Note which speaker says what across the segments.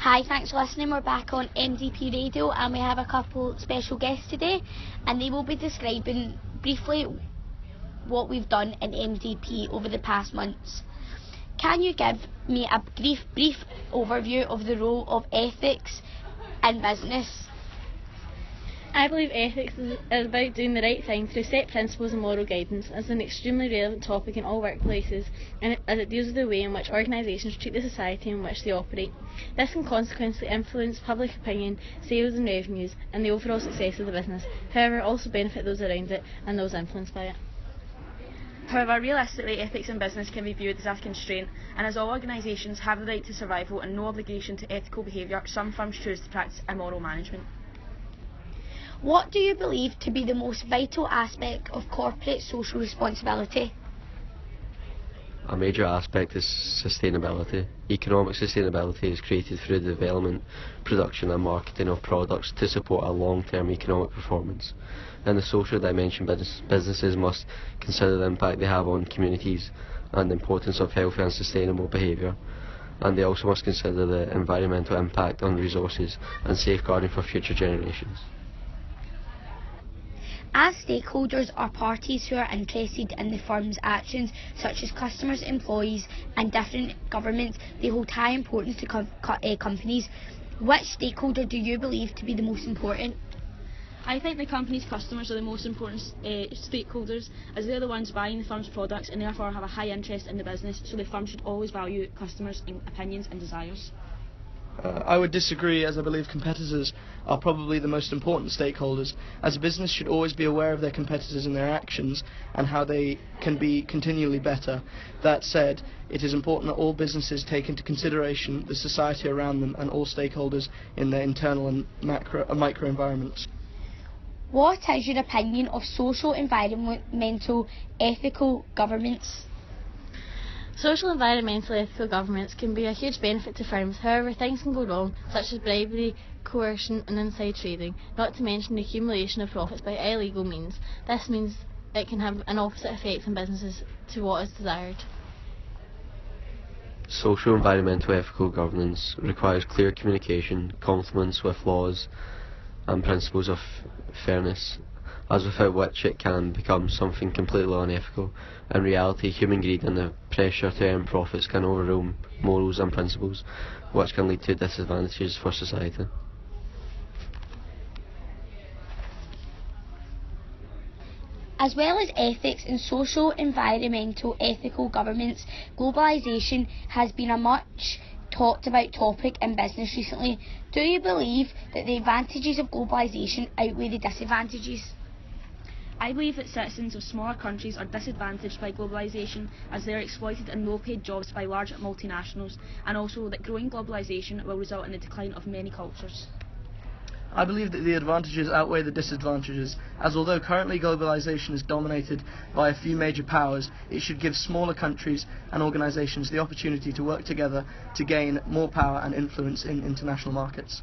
Speaker 1: Hi, thanks for listening. We're back on MDP Radio and we have a couple special guests today and they will be describing briefly what we've done in MDP over the past months. Can you give me a brief overview of the role of ethics in business?
Speaker 2: I believe ethics is about doing the right thing through set principles and moral guidance. It's an extremely relevant topic in all workplaces as it deals with the way in which organisations treat the society in which they operate. This can consequently influence public opinion, sales and revenues and the overall success of the business, however also benefit those around it and those influenced by it.
Speaker 3: However, realistically, ethics in business can be viewed as a constraint, and as all organisations have the right to survival and no obligation to ethical behaviour, some firms choose to practice immoral management.
Speaker 1: What do you believe to be the most vital aspect of corporate social responsibility?
Speaker 4: A major aspect is sustainability. Economic sustainability is created through the development, production and marketing of products to support a long-term economic performance. In the social dimension, businesses must consider the impact they have on communities and the importance of healthy and sustainable behaviour. And they also must consider the environmental impact on resources and safeguarding for future generations.
Speaker 1: As stakeholders or parties who are interested in the firm's actions, such as customers, employees and different governments, they hold high importance to companies. Which stakeholder do you believe to be the most important?
Speaker 3: I think the company's customers are the most important stakeholders, as they're the ones buying the firm's products and therefore have a high interest in the business, so the firm should always value customers' opinions and desires.
Speaker 5: I would disagree, as I believe competitors are probably the most important stakeholders, as a business should always be aware of their competitors and their actions and how they can be continually better. That said, it is important that all businesses take into consideration the society around them and all stakeholders in their internal and micro environments.
Speaker 1: What is your opinion of social, environmental, ethical governance?
Speaker 2: Social, environmental, ethical governance can be a huge benefit to firms. However, things can go wrong, such as bribery, coercion and inside trading, not to mention the accumulation of profits by illegal means. This means it can have an opposite effect on businesses to what is desired.
Speaker 4: Social, environmental, ethical governance requires clear communication, conformance with laws and principles of fairness, as without which it can become something completely unethical. In reality, human greed and the pressure to earn profits can overrule morals and principles, which can lead to disadvantages for society.
Speaker 1: As well as ethics in social, environmental, ethical governance, globalisation has been a much talked about topic in business recently. Do you believe that the advantages of globalisation outweigh the disadvantages?
Speaker 3: I believe that citizens of smaller countries are disadvantaged by globalisation as they are exploited in low-paid jobs by large multinationals, and also that growing globalisation will result in the decline of many cultures.
Speaker 5: I believe that the advantages outweigh the disadvantages, as although currently globalisation is dominated by a few major powers, it should give smaller countries and organisations the opportunity to work together to gain more power and influence in international markets.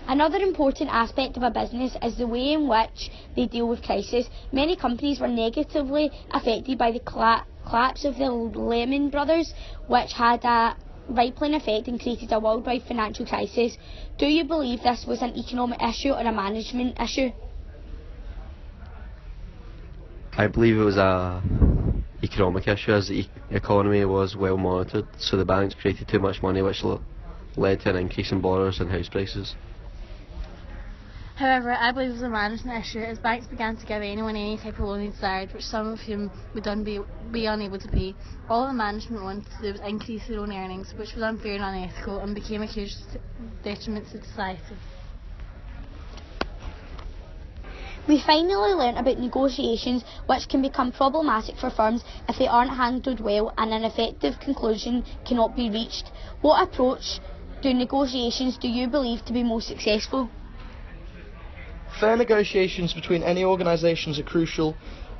Speaker 1: Another important aspect of a business is the way in which they deal with crisis. Many companies were negatively affected by the collapse of the Lehman Brothers, which had a rippling effect and created a worldwide financial crisis. Do you believe this was an economic issue or a management issue?
Speaker 4: I believe it was an economic issue, as the economy was well monitored, so the banks created too much money, which led to an increase in borrowers and house prices.
Speaker 2: However, I believe it was a management issue as banks began to give anyone any type of loan they desired, which some of whom would be unable to pay. All the management wanted to do was increase their own earnings, which was unfair and unethical and became a huge detriment to society.
Speaker 1: We finally learnt about negotiations, which can become problematic for firms if they aren't handled well and an effective conclusion cannot be reached. What approach to negotiations do you believe to be most successful?
Speaker 5: Fair negotiations between any organisations are crucial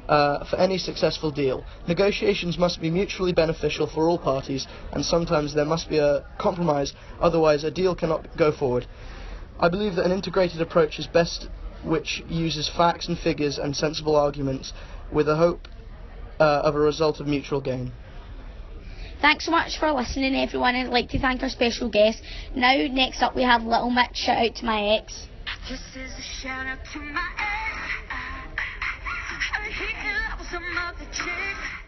Speaker 5: for any successful deal. Negotiations must be mutually beneficial for all parties, and sometimes there must be a compromise, otherwise a deal cannot go forward. I believe that an integrated approach is best, which uses facts and figures and sensible arguments with a hope of a result of mutual gain.
Speaker 1: Thanks so much for listening, everyone, and I'd like to thank our special guest. Now, next up, we have Little Mitch, Shout Out to My Ex.
Speaker 6: This is a shout out to my ex. I'm here with some other chick.